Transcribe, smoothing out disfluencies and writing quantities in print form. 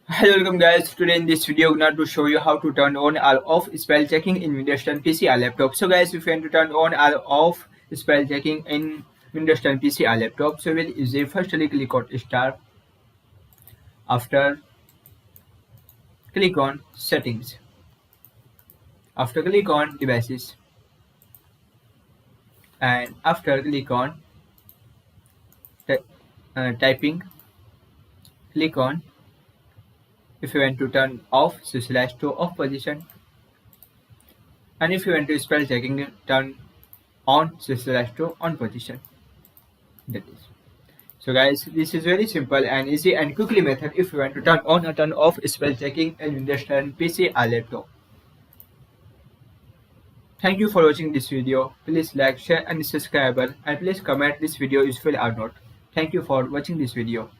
Hello, welcome guys. Today in this video, I'm going to show you how to turn on or off spell checking in Windows 10 PC or laptop. So guys, if you want to turn on or off spell checking in Windows 10 PC or laptop, so very easy. Firstly, click on Start. After, click on Settings. After, click on Devices. And after, click on Typing. Click on, if you want to turn off, so slash to off position. And if you want to spell checking, turn on, so slash to on position. That is. So guys, this is very simple and easy and quickly method if you want to turn on or turn off spell checking in Windows 10 PC or laptop. Thank you for watching this video. Please like, share and subscribe and please comment this video useful or not. Thank you for watching this video.